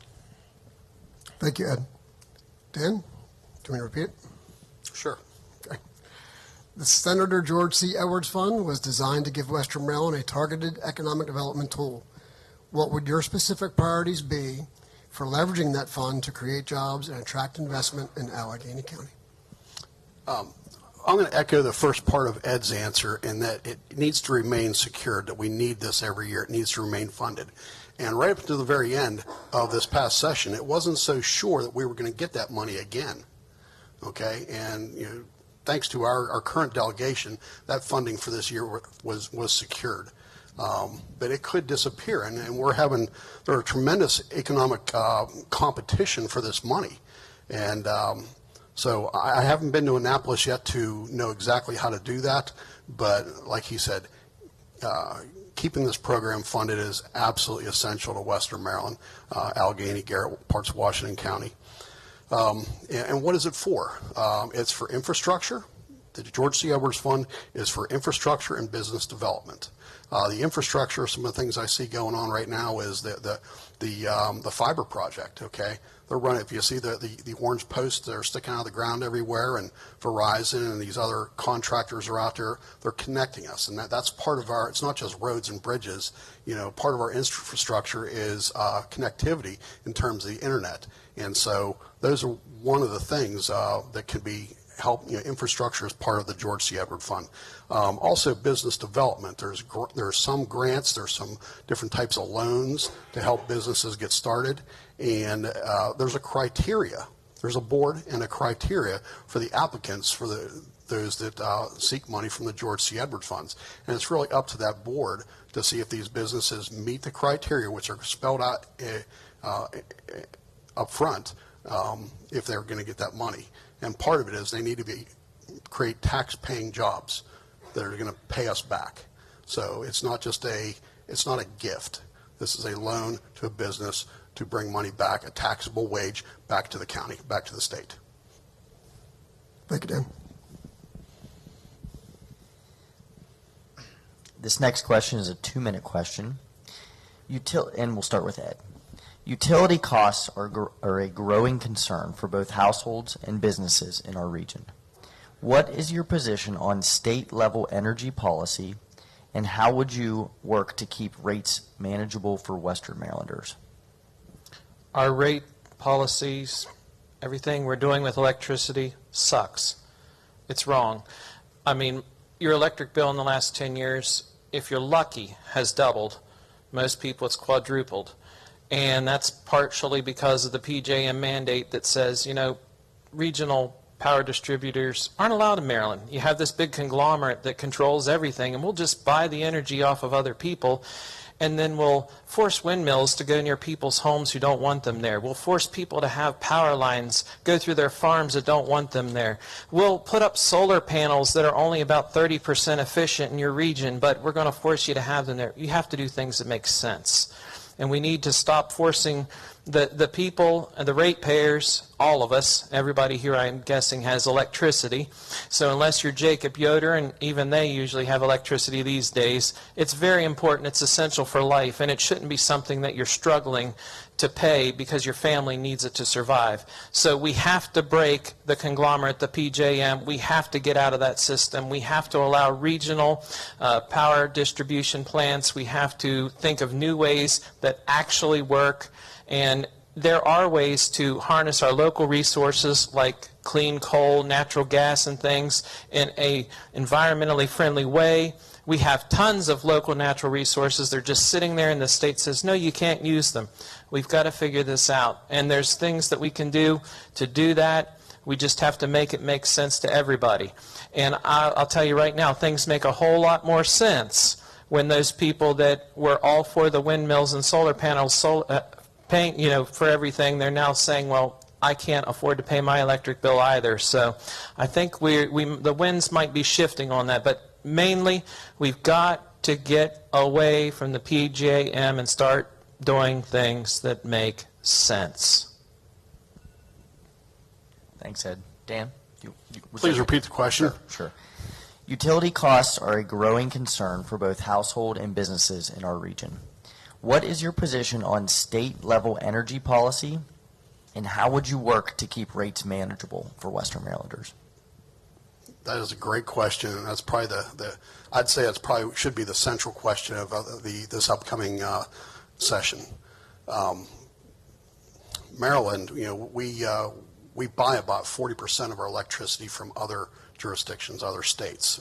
Thank you, Ed. Dan, do you want me to repeat it? Sure. Okay. The Senator George C. Edwards Fund was designed to give Western Maryland a targeted economic development tool. What would your specific priorities be for leveraging that fund to create jobs and attract investment in Allegany County? I'm going to echo the first part of Ed's answer, in that it needs to remain secured, that we need this every year. It needs to remain funded. And right up to the very end of this past session, it wasn't so sure that we were going to get that money again. Okay? And you know, thanks to our current delegation, that funding for this year was secured. But it could disappear, and there are tremendous economic competition for this money. And so I haven't been to Annapolis yet to know exactly how to do that, but like he said, keeping this program funded is absolutely essential to Western Maryland, Allegany, Garrett, parts of Washington County. And what is it for? It's for infrastructure. The George C. Edwards Fund is for infrastructure and business development. The infrastructure, some of the things I see going on right now is the fiber project. Okay, they're running. If you see the orange posts that are sticking out of the ground everywhere, and Verizon and these other contractors are out there, they're connecting us, and that's part of our. It's not just roads and bridges. You know, part of our infrastructure is connectivity in terms of the internet, and so those are one of the things that can be help, infrastructure is part of the George C. Edward Fund. Also business development. There's some grants, there's some different types of loans to help businesses get started, and there's a criteria. There's a board and a criteria for the applicants for those that seek money from the George C. Edward funds. And it's really up to that board to see if these businesses meet the criteria, which are spelled out up front, if they're going to get that money. And part of it is they need to create tax-paying jobs that are going to pay us back. So it's not a gift. This is a loan to a business to bring money back, a taxable wage, back to the county, back to the state. Thank you, Dan. This next question is a 2-minute question. And we'll start with Ed. Utility costs are a growing concern for both households and businesses in our region. What is your position on state-level energy policy, and how would you work to keep rates manageable for Western Marylanders? Our rate policies, everything we're doing with electricity sucks. It's wrong. I mean, your electric bill in the last 10 years, if you're lucky, has doubled. Most people it's quadrupled. And that's partially because of the PJM mandate that says, regional power distributors aren't allowed in Maryland. You have this big conglomerate that controls everything, and we'll just buy the energy off of other people, and then we'll force windmills to go near people's homes who don't want them there. We'll force people to have power lines go through their farms that don't want them there. We'll put up solar panels that are only about 30% efficient in your region, but we're going to force you to have them there. You have to do things that make sense. And we need to stop forcing the people, the ratepayers, all of us, everybody here I'm guessing has electricity. So unless you're Jacob Yoder, and even they usually have electricity these days, it's very important, it's essential for life, and it shouldn't be something that you're struggling to pay because your family needs it to survive. So we have to break the conglomerate, the PJM. We have to get out of that system. We have to allow regional power distribution plants. We have to think of new ways that actually work. And there are ways to harness our local resources like clean coal, natural gas, and things in a environmentally friendly way. We have tons of local natural resources. They're just sitting there, and the state says, no, you can't use them. We've got to figure this out. And there's things that we can do to do that. We just have to make it make sense to everybody. And I'll tell you right now, things make a whole lot more sense when those people that were all for the windmills and solar panels paying, for everything, they're now saying, well, I can't afford to pay my electric bill either. So I think the winds might be shifting on that, but mainly we've got to get away from the PJM and start doing things that make sense. Thanks, Ed. Dan? Please repeat the question. Sure. Utility costs are a growing concern for both household and businesses in our region. What is your position on state-level energy policy, and how would you work to keep rates manageable for Western Marylanders? That is a great question, and that's probably I'd say it's probably should be the central question of this upcoming session. Maryland, we buy about 40% of our electricity from other jurisdictions, other states,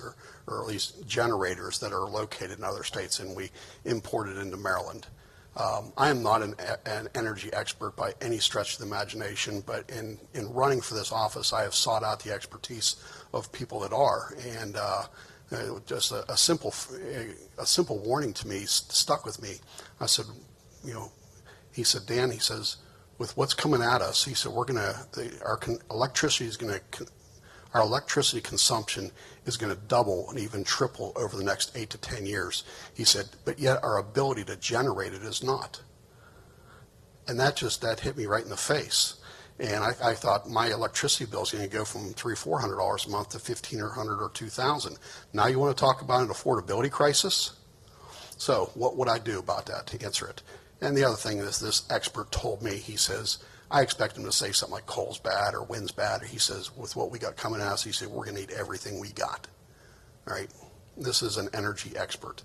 or at least generators that are located in other states, and we import it into Maryland. I am not an energy expert by any stretch of the imagination, but in running for this office, I have sought out the expertise of people that are, and just a simple warning to me stuck with me. I said, he said, Dan, he says, with what's coming at us, he said, our electricity consumption is going to double and even triple over the next 8 to 10 years. He said, but yet our ability to generate it is not. And that hit me right in the face. And I thought my electricity bill is going to go from $300-400 a month to $1,500 or $2,000. Now you want to talk about an affordability crisis? So what would I do about that to answer it? And the other thing is, this expert told me, he says, I expect him to say something like coal's bad or wind's bad. He says, with what we got coming at us, he said, we're going to need everything we got. All right? This is an energy expert.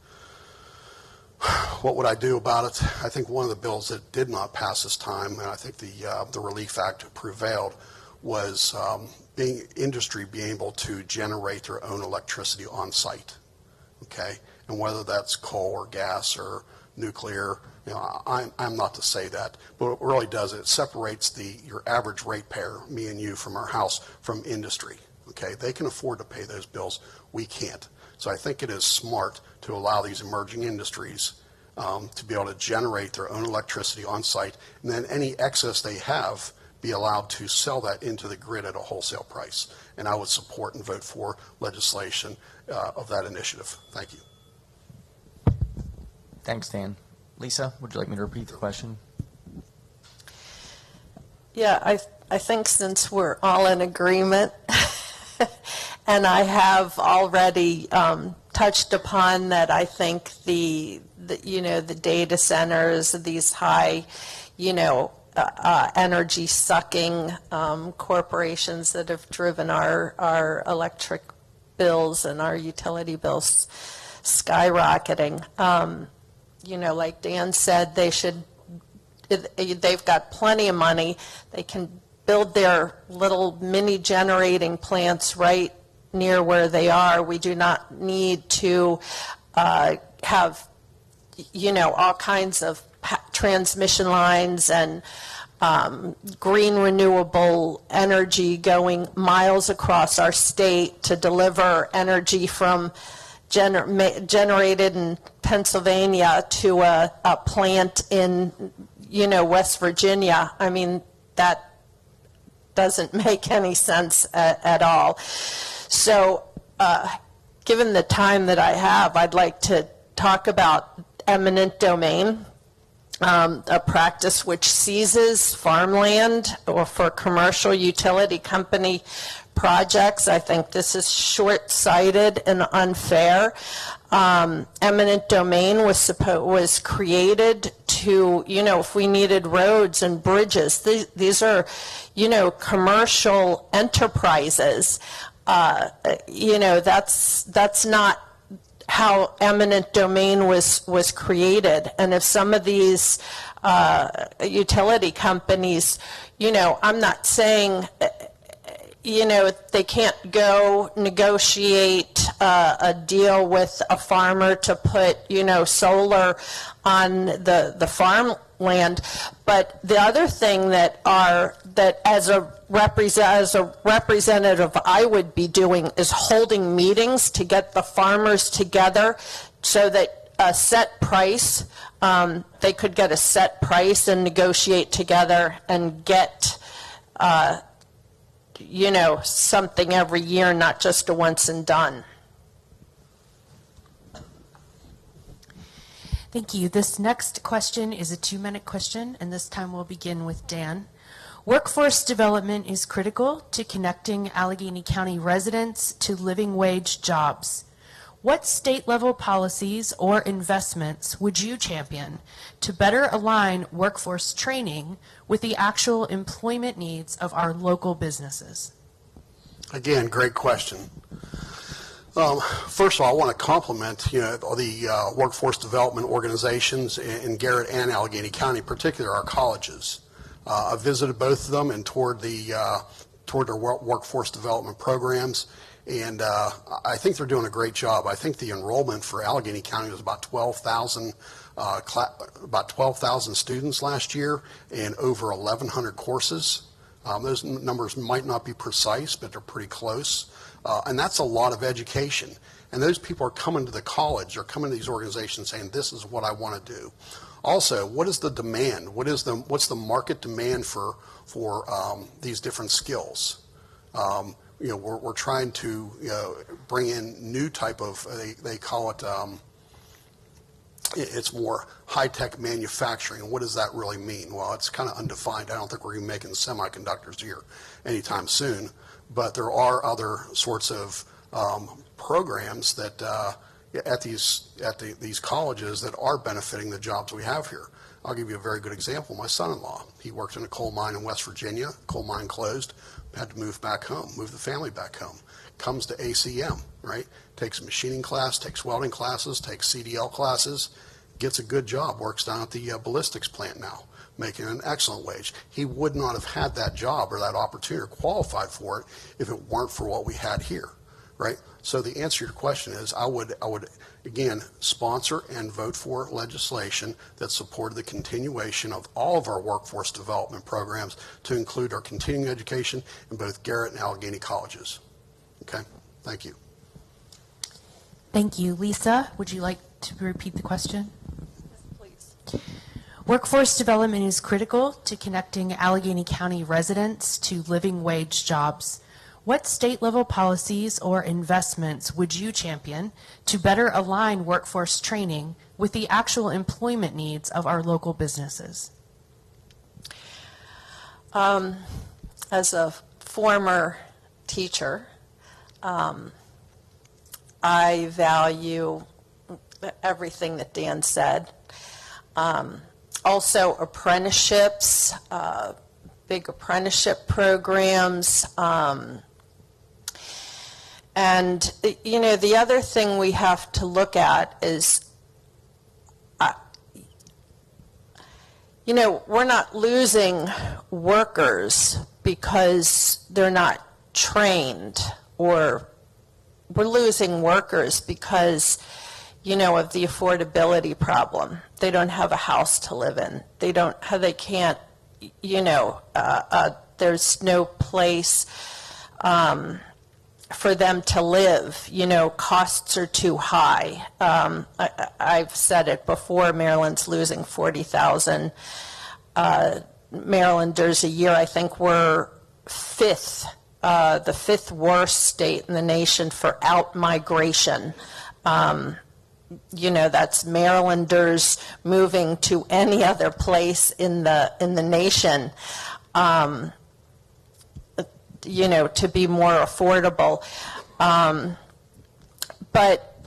What would I do about it? I think one of the bills that did not pass this time, and I think the Relief Act prevailed, was industry being able to generate their own electricity on site, okay? And whether that's coal or gas or nuclear, I'm not to say that, but what it really does, it separates your average ratepayer, me and you, from our house, from industry, okay? They can afford to pay those bills. We can't. So I think it is smart to allow these emerging industries to be able to generate their own electricity on site, and then any excess they have be allowed to sell that into the grid at a wholesale price. And I would support and vote for legislation of that initiative. Thank you. Thanks, Dan. Lisa, would you like me to repeat the question? Yeah, I think since we're all in agreement, and I have already touched upon that, I think the data centers, these high, energy sucking corporations that have driven our electric bills and our utility bills skyrocketing. Like Dan said, they've got plenty of money. They can build their little mini generating plants right near where they are. We do not need to have, all kinds of transmission lines and green renewable energy going miles across our state to deliver energy from generated in Pennsylvania to a plant in, West Virginia. I mean, that doesn't make any sense at all. So, given the time that I have, I'd like to talk about eminent domain, a practice which seizes farmland or for commercial utility company projects. I think this is short-sighted and unfair. Eminent domain was created to, if we needed roads and bridges, these are, commercial enterprises. That's not how eminent domain was created. And if some of these utility companies, I'm not saying, they can't go negotiate a deal with a farmer to put, solar on the farmland. But the other thing that as a representative I would be doing is holding meetings to get the farmers together so that a set price, they could get a set price and negotiate together and get something every year, not just a once and done. Thank you. This next question is a 2-minute question, and this time we'll begin with Dan. Workforce development is critical to connecting Allegany County residents to living wage jobs. What state-level policies or investments would you champion to better align workforce training with the actual employment needs of our local businesses? Again, great question. First of all, I want to compliment the workforce development organizations in Garrett and Allegany County, particularly our colleges. I visited both of them and toured their workforce development programs, and I think they're doing a great job. I think the enrollment for Allegany County was about 12,000 students last year and over 1,100 courses. Those numbers might not be precise, but they're pretty close. And that's a lot of education. And those people are coming to the college or coming to these organizations saying, this is what I want to do. Also, what is the demand? What's the market demand for these different skills? We're trying to bring in new type of, they call it, it's more high-tech manufacturing. And what does that really mean? Well, it's kind of undefined. I don't think we're even making semiconductors here anytime soon. But there are other sorts of programs that at these colleges that are benefiting the jobs we have here. I'll give you a very good example. My son-in-law, he worked in a coal mine in West Virginia. Coal mine closed, had to move back home, move the family back home. Comes to ACM, right? Takes a machining class, takes welding classes, takes CDL classes, gets a good job, works down at the ballistics plant now, making an excellent wage. He would not have had that job or that opportunity or qualified for it if it weren't for what we had here, right? So the answer to your question is I would again, sponsor and vote for legislation that supported the continuation of all of our workforce development programs to include our continuing education in both Garrett and Allegany colleges. Okay, thank you. Thank you. Lisa, would you like to repeat the question? Yes, please. Workforce development is critical to connecting Allegany County residents to living wage jobs. What state-level policies or investments would you champion to better align workforce training with the actual employment needs of our local businesses? As a former teacher, I value everything that Dan said. Also apprenticeships, big apprenticeship programs, and, you know, the other thing we have to look at is, you know, we're not losing workers because they're not trained, or we're losing workers because, you know, of the affordability problem. They don't have a house to live in. They can't, you know, there's no place for them to live. You know, costs are too high. I've said it before, Maryland's losing 40,000 Marylanders a year. I think we're the fifth worst state in the nation for out-migration. You know, that's Marylanders moving to any other place in the nation, you know, to be more affordable. But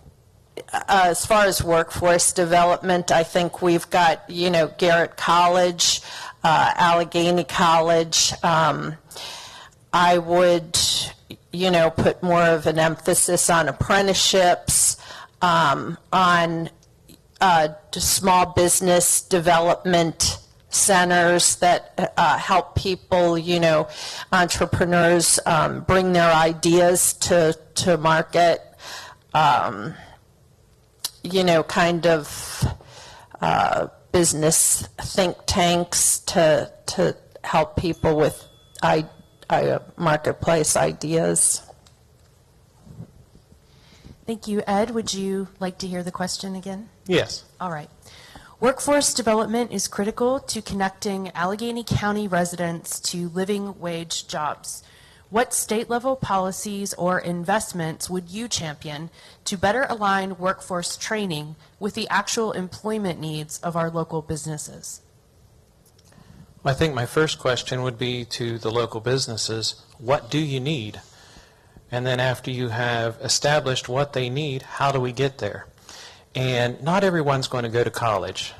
as far as workforce development, I think we've got, you know, Garrett College, Allegany College. I would, you know, put more of an emphasis on apprenticeships, on small business development centers that help people, you know, entrepreneurs bring their ideas to market, you know, kind of business think tanks to help people with marketplace ideas. Thank you. Ed, would you like to hear the question again? Yes. All right. Workforce development is critical to connecting Allegany County residents to living wage jobs. What state-level policies or investments would you champion to better align workforce training with the actual employment needs of our local businesses? I think my first question would be to the local businesses, what do you need? And then after you have established what they need, how do we get there? And not everyone's going to go to college.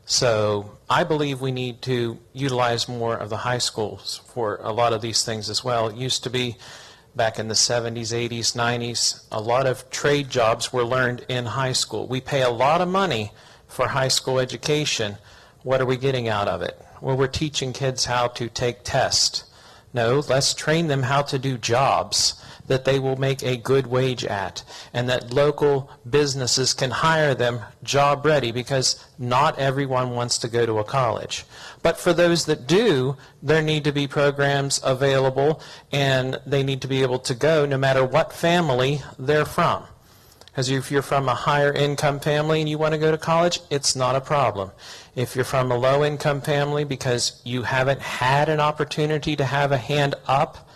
So I believe we need to utilize more of the high schools for a lot of these things as well. It used to be back in the 70s, 80s, 90s, a lot of trade jobs were learned in high school. We pay a lot of money for high school education. What are we getting out of it? Well, we're teaching kids how to take tests. No, let's train them how to do jobs that they will make a good wage at, and that local businesses can hire them job ready, because not everyone wants to go to a college. But for those that do, there need to be programs available, and they need to be able to go no matter what family they're from. Because if you're from a higher income family and you want to go to college, it's not a problem. If you're from a low income family because you haven't had an opportunity to have a hand up,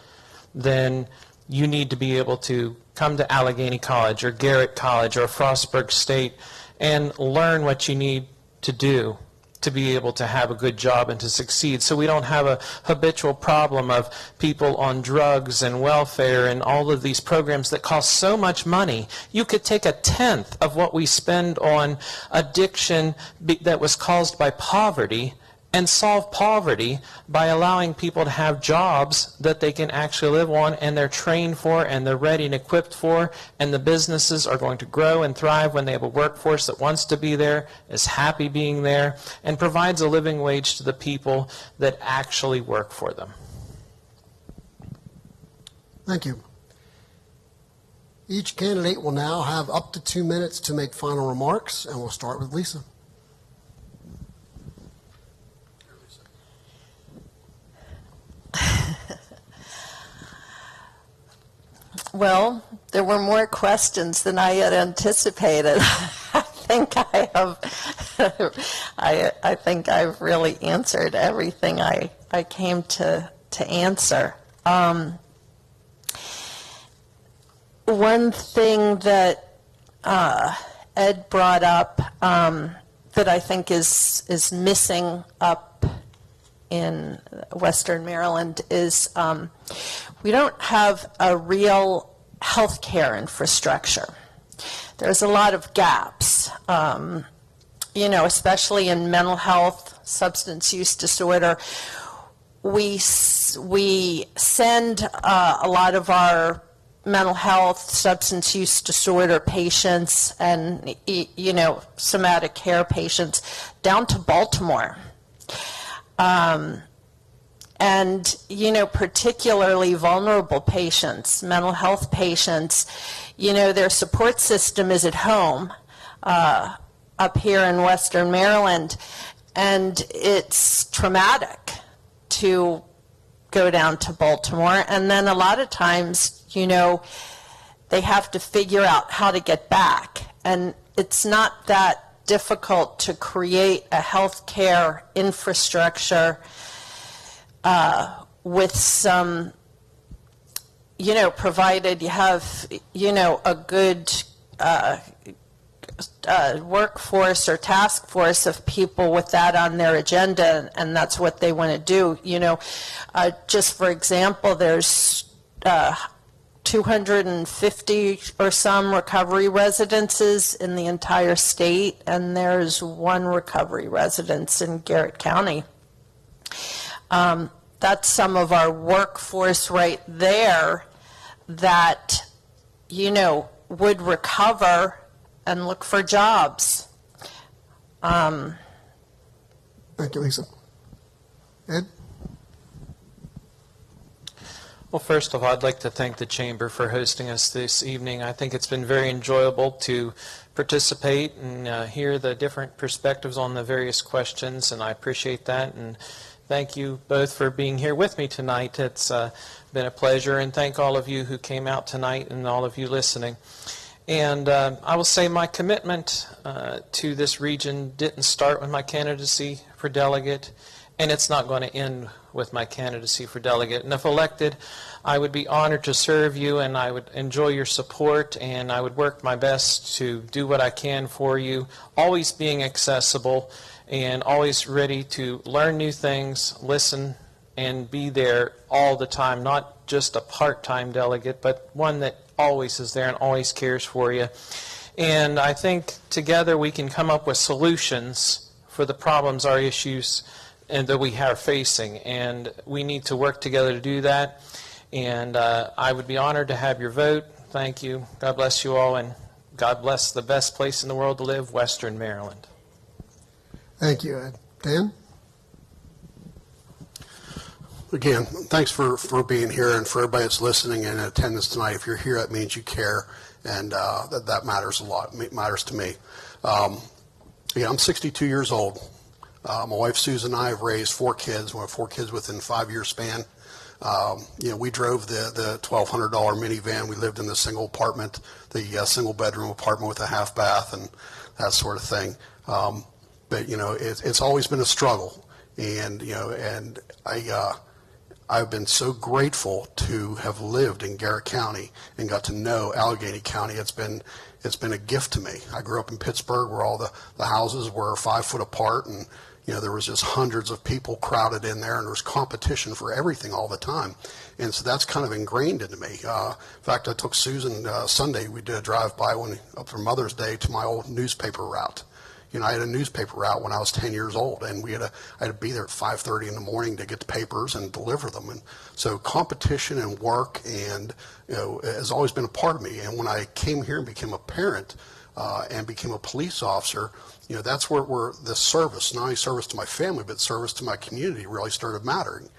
then you need to be able to come to Allegany College or Garrett College or Frostburg State and learn what you need to do to be able to have a good job and to succeed, so we don't have a habitual problem of people on drugs and welfare and all of these programs that cost so much money. You could take a tenth of what we spend on addiction that was caused by poverty and solve poverty by allowing people to have jobs that they can actually live on and they're trained for and they're ready and equipped for, and the businesses are going to grow and thrive when they have a workforce that wants to be there, is happy being there, and provides a living wage to the people that actually work for them. Thank you. Each candidate will now have up to 2 minutes to make final remarks, and we'll start with Lisa. Well, there were more questions than I had anticipated. I think I've really answered everything I came to answer. One thing that Ed brought up that I think is missing up in Western Maryland is we don't have a real healthcare infrastructure. There's a lot of gaps, especially in mental health, substance use disorder. We send a lot of our mental health, substance use disorder patients and, somatic care patients down to Baltimore. And, particularly vulnerable patients, mental health patients, their support system is at home up here in Western Maryland, and it's traumatic to go down to Baltimore. And then a lot of times, they have to figure out how to get back. And it's not that difficult to create a healthcare infrastructure with some, provided you have, a good workforce or task force of people with that on their agenda, and that's what they want to do. Just for example, there's 250 or some recovery residences in the entire state, and there's one recovery residence in Garrett County. That's some of our workforce right there that, would recover and look for jobs. Thank you, Lisa. Ed? Well, first of all, I'd like to thank the Chamber for hosting us this evening. I think it's been very enjoyable to participate and hear the different perspectives on the various questions, and I appreciate that. And thank you both for being here with me tonight. It's been a pleasure, and thank all of you who came out tonight and all of you listening. And I will say my commitment to this region didn't start with my candidacy for delegate, and it's not going to end with my candidacy for delegate. And if elected, I would be honored to serve you, and I would enjoy your support, and I would work my best to do what I can for you, always being accessible and always ready to learn new things, listen, and be there all the time, not just a part-time delegate, but one that always is there and always cares for you. And I think together we can come up with solutions for the problems, our issues, and that we are facing, and we need to work together to do that. And I would be honored to have your vote. Thank you. God bless you all, and God bless the best place in the world to live, Western Maryland. Thank you, Ed. Dan? Again, thanks for being here, and for everybody that's listening and in attendance tonight. If you're here, that means you care, and that matters a lot. It matters to me. I'm 62 years old. My wife Susan and I have raised 4 kids. We have 4 kids within a 5-year span. We drove the $1,200 minivan. We lived in the single apartment, the single bedroom apartment with a half bath and that sort of thing. But it's always been a struggle, and I've been so grateful to have lived in Garrett County and got to know Allegany County. It's been a gift to me. I grew up in Pittsburgh, where all the houses were 5 foot apart, and there was just hundreds of people crowded in there, and there was competition for everything all the time. And so that's kind of ingrained into me. In fact, I took Susan Sunday. We did a drive-by up for Mother's Day to my old newspaper route. I had a newspaper route when I was 10 years old, and I had to be there at 5:30 in the morning to get the papers and deliver them. And so competition and work and, has always been a part of me. And when I came here and became a parent and became a police officer, that's where the service, not only service to my family, but service to my community really started mattering.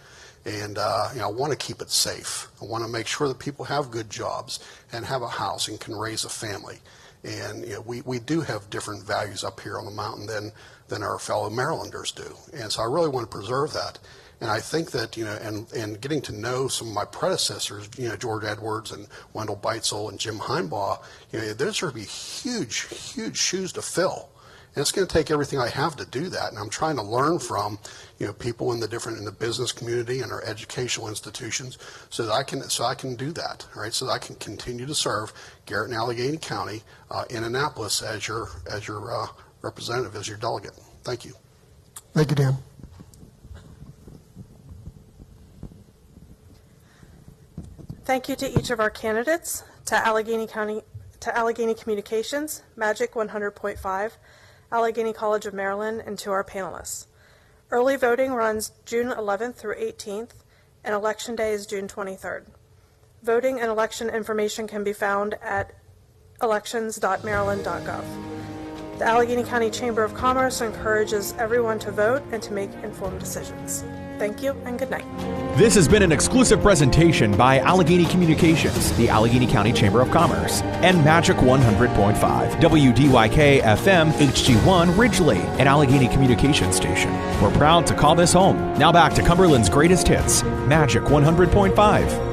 And, I want to keep it safe. I want to make sure that people have good jobs and have a house and can raise a family. And, we do have different values up here on the mountain than our fellow Marylanders do. And so I really want to preserve that. And I think that, and getting to know some of my predecessors, George Edwards and Wendell Beitzel and Jim Heinbaugh, there's going to be huge, huge shoes to fill. And it's going to take everything I have to do that. And I'm trying to learn from, people in the business community and our educational institutions so that I can do that, right? So that I can continue to serve Garrett and Allegany County in Annapolis as your representative, as your delegate. Thank you. Thank you, Dan. Thank you to each of our candidates, to Allegany Communications, Magic 100.5, Allegany College of Maryland, and to our panelists. Early voting runs June 11th through 18th, and Election Day is June 23rd. Voting and election information can be found at elections.maryland.gov. The Allegany County Chamber of Commerce encourages everyone to vote and to make informed decisions. Thank you and good night. This has been an exclusive presentation by Allegany Communications, the Allegany County Chamber of Commerce, and Magic 100.5, WDYK FM HD1 Ridgely, an Allegany Communications station. We're proud to call this home. Now back to Cumberland's greatest hits, Magic 100.5.